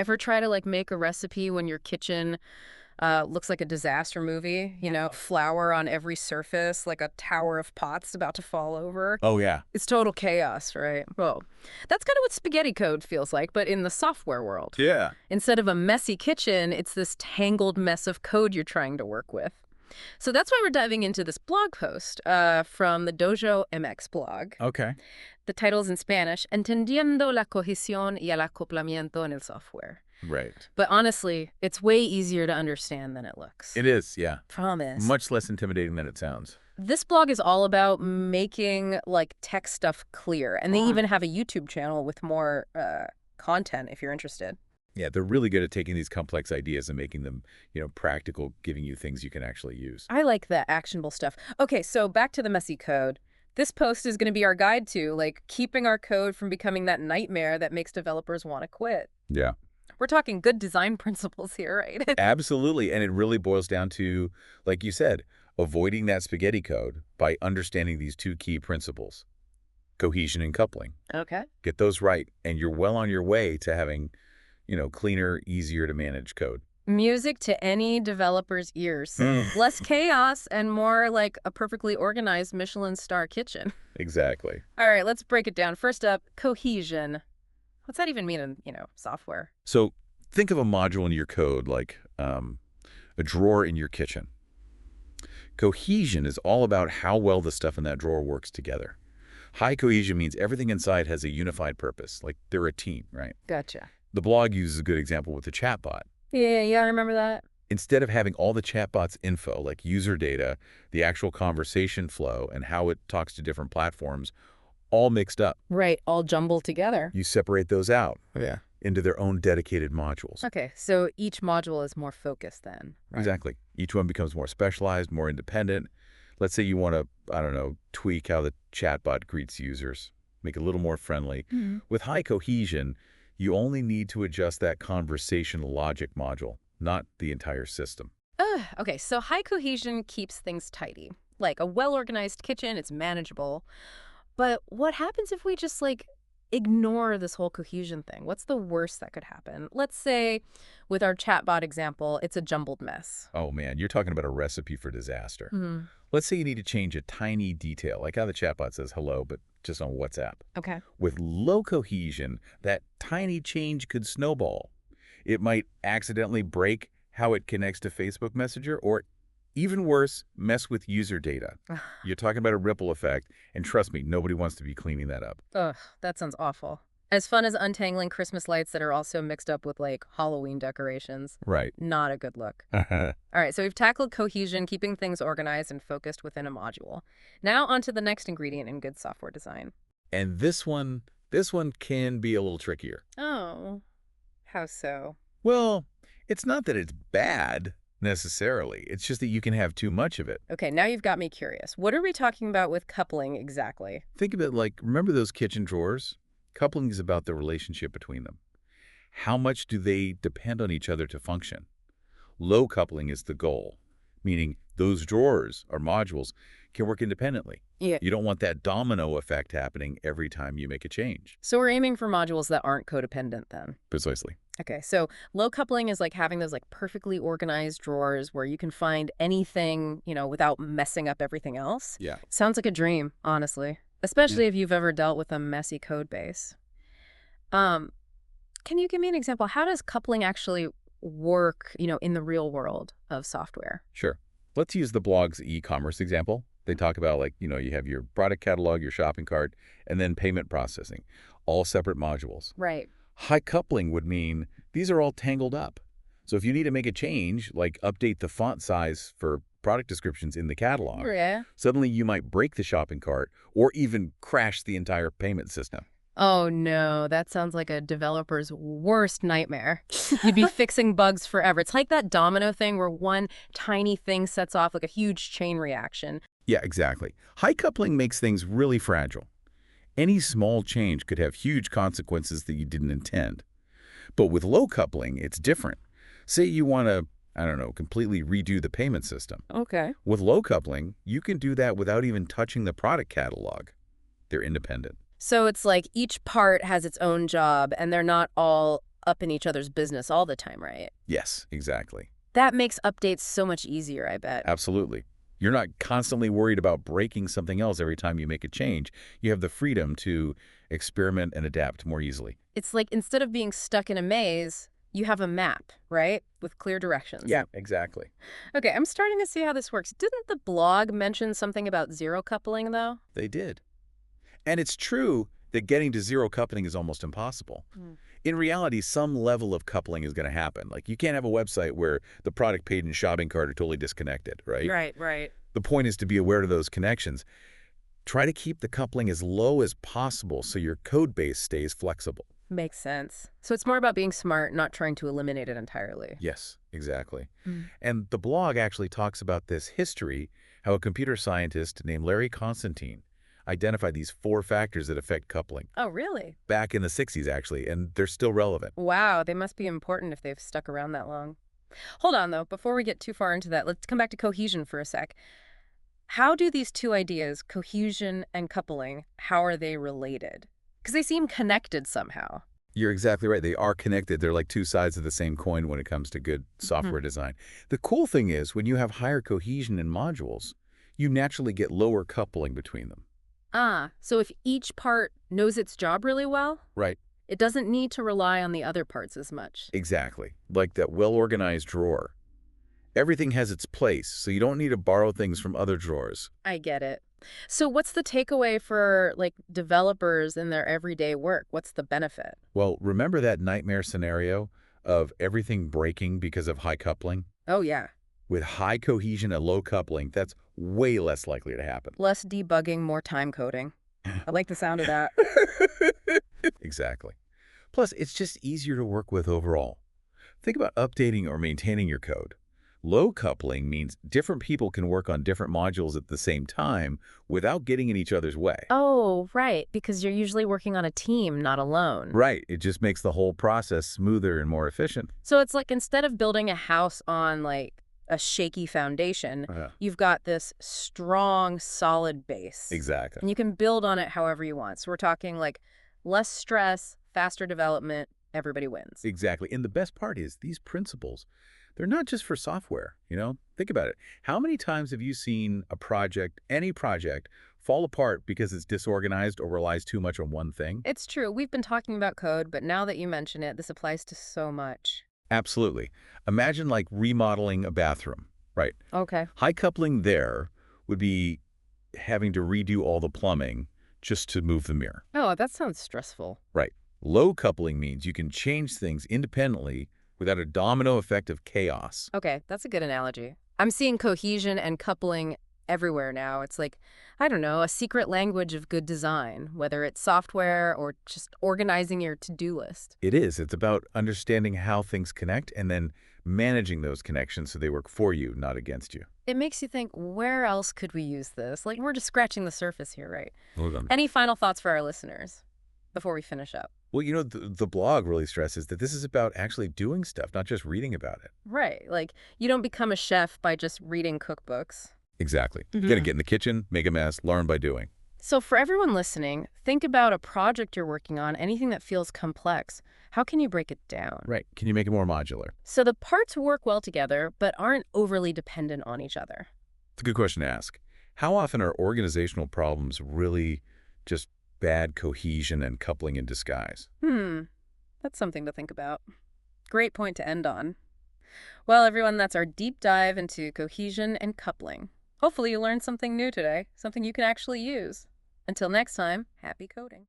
Ever try to like make a recipe when your kitchen looks like a disaster movie? You know, flour on every surface, like a tower of pots about to fall over. Oh, yeah. It's total chaos, right? Well, that's kind of what spaghetti code feels like, but in the software world. Yeah. Instead of a messy kitchen, it's this tangled mess of code you're trying to work with. So that's why we're diving into this blog post from the Dojo MX blog. Okay. The title is in Spanish, Entendiendo la cohesión y el acoplamiento en el software. Right. But honestly, it's way easier to understand than it looks. It is, yeah. Promise. Much less intimidating than it sounds. This blog is all about making like tech stuff clear, and they even have a YouTube channel with more content if you're interested. Yeah, they're really good at taking these complex ideas and making them, practical, giving you things you can actually use. I like the actionable stuff. Okay, so back to the messy code. This post is going to be our guide to like keeping our code from becoming that nightmare that makes developers want to quit. Yeah. We're talking good design principles here, right? Absolutely. And it really boils down to, like you said, avoiding that spaghetti code by understanding these two key principles, cohesion and coupling. Okay. Get those right, and you're well on your way to having, cleaner, easier to manage code. Music to any developer's ears. Less chaos and more like a perfectly organized Michelin star kitchen. Exactly. All right, let's break it down. First up, cohesion. What's that even mean in, software? So think of a module in your code like a drawer in your kitchen. Cohesion is all about how well the stuff in that drawer works together. High cohesion means everything inside has a unified purpose, like they're a team, right? Gotcha. The blog uses a good example with the chatbot. Yeah, I remember that. Instead of having all the chatbot's info, like user data, the actual conversation flow, and how it talks to different platforms, all mixed up. Right, all jumbled together. You separate those out Yeah. into their own dedicated modules. Okay, so each module is more focused then. Right? Exactly. Each one becomes more specialized, more independent. Let's say you want to, tweak how the chatbot greets users, make it a little more friendly. With high cohesion, you only need to adjust that conversational logic module, not the entire system. Okay, so high cohesion keeps things tidy. Like a well-organized kitchen, it's manageable. But what happens if we just, ignore this whole cohesion thing? What's the worst that could happen? Let's say, with our chatbot example, it's a jumbled mess. Oh, man, you're talking about a recipe for disaster. Let's say you need to change a tiny detail, like how the chatbot says hello, but just on WhatsApp. Okay. With low cohesion, that tiny change could snowball. It might accidentally break how it connects to Facebook Messenger, or even worse, mess with user data. You're talking about a ripple effect, and trust me, nobody wants to be cleaning that up. Ugh, that sounds awful. As fun as untangling Christmas lights that are also mixed up with, Halloween decorations. Right. Not a good look. All right, so we've tackled cohesion, keeping things organized and focused within a module. Now on to the next ingredient in good software design. And this one can be a little trickier. Oh, how so? Well, it's not that it's bad, necessarily. It's just that you can have too much of it. Okay, now you've got me curious. What are we talking about with coupling exactly? Think of it like, remember those kitchen drawers? Coupling is about the relationship between them. How much do they depend on each other to function? Low coupling is the goal, meaning those drawers or modules can work independently. Yeah. You don't want that domino effect happening every time you make a change. So we're aiming for modules that aren't codependent then. Precisely. Okay, so low coupling is like having those perfectly organized drawers where you can find anything, without messing up everything else. Yeah. Sounds like a dream, honestly, especially if you've ever dealt with a messy code base. Can you give me an example? How does coupling actually work, in the real world of software? Sure. Let's use the blog's e-commerce example. They talk about you have your product catalog, your shopping cart, and then payment processing, all separate modules. Right. High coupling would mean these are all tangled up. So if you need to make a change, like update the font size for product descriptions in the catalog, Yeah. suddenly you might break the shopping cart or even crash the entire payment system. Oh no, that sounds like a developer's worst nightmare. You'd be fixing bugs forever. It's like that domino thing where one tiny thing sets off like a huge chain reaction. Yeah, exactly. High coupling makes things really fragile. Any small change could have huge consequences that you didn't intend. But with low coupling, it's different. Say you want to, completely redo the payment system. Okay. With low coupling, you can do that without even touching the product catalog. They're independent. So it's like each part has its own job and they're not all up in each other's business all the time, right? Yes, exactly. That makes updates so much easier, I bet. Absolutely. You're not constantly worried about breaking something else every time you make a change. You have the freedom to experiment and adapt more easily. It's like instead of being stuck in a maze, you have a map, right? With clear directions. Yeah, exactly. Okay, I'm starting to see how this works. Didn't the blog mention something about zero coupling, though? They did. And it's true that getting to zero coupling is almost impossible. Hmm. In reality, some level of coupling is going to happen. Like, you can't have a website where the product page and shopping cart are totally disconnected, right? Right, right. The point is to be aware of those connections. Try to keep the coupling as low as possible so your code base stays flexible. Makes sense. So it's more about being smart, not trying to eliminate it entirely. Yes, exactly. Mm. And the blog actually talks about this history, how a computer scientist named Larry Constantine identified these 4 factors that affect coupling Oh, really? back in the 60s, actually, and they're still relevant. Wow, they must be important if they've stuck around that long. Hold on, though. Before we get too far into that, let's come back to cohesion for a sec. How do these two ideas, cohesion and coupling, how are they related? Because they seem connected somehow. You're exactly right. They are connected. They're like 2 sides of the same coin when it comes to good Mhm. software design. The cool thing is, when you have higher cohesion in modules, you naturally get lower coupling between them. Ah, so if each part knows its job really well, Right. it doesn't need to rely on the other parts as much. Exactly. Like that well-organized drawer. Everything has its place, so you don't need to borrow things from other drawers. I get it. So what's the takeaway for like developers in their everyday work? What's the benefit? Well, remember that nightmare scenario of everything breaking because of high coupling? Oh, yeah. With high cohesion and low coupling, that's way less likely to happen. Less debugging, more time coding. I like the sound of that. Exactly. Plus, it's just easier to work with overall. Think about updating or maintaining your code. Low coupling means different people can work on different modules at the same time without getting in each other's way. Oh, right, because you're usually working on a team, not alone. Right. It just makes the whole process smoother and more efficient. So it's like instead of building a house on like a shaky foundation, Yeah. you've got this strong, solid base. Exactly. And you can build on it however you want. So we're talking like less stress, faster development, everybody wins. Exactly. And the best part is these principles, they're not just for software, you know? Think about it. How many times have you seen a project, any project, fall apart because it's disorganized or relies too much on one thing? It's true. We've been talking about code, but now that you mention it, this applies to so much. Absolutely. Imagine like remodeling a bathroom, right? Okay. High coupling there would be having to redo all the plumbing just to move the mirror. Oh, that sounds stressful. Right. Low coupling means you can change things independently without a domino effect of chaos. Okay, that's a good analogy. I'm seeing cohesion and coupling everywhere now. It's like, I don't know, a secret language of good design, whether it's software or just organizing your to-do list. It is. It's about understanding how things connect and then managing those connections so they work for you, not against you. It makes you think, where else could we use this? Like, we're just scratching the surface here, right? Hold on. Any final thoughts for our listeners before we finish up? Well, you know, the blog really stresses that this is about actually doing stuff, not just reading about it. Right. Like, you don't become a chef by just reading cookbooks. Exactly. You got to get in the kitchen, make a mess, learn by doing. So for everyone listening, think about a project you're working on, anything that feels complex. How can you break it down? Right. Can you make it more modular? So the parts work well together, but aren't overly dependent on each other. It's a good question to ask. How often are organizational problems really just bad cohesion and coupling in disguise? That's something to think about. Great point to end on. Well, everyone, that's our deep dive into cohesion and coupling. Hopefully you learned something new today, something you can actually use. Until next time, happy coding.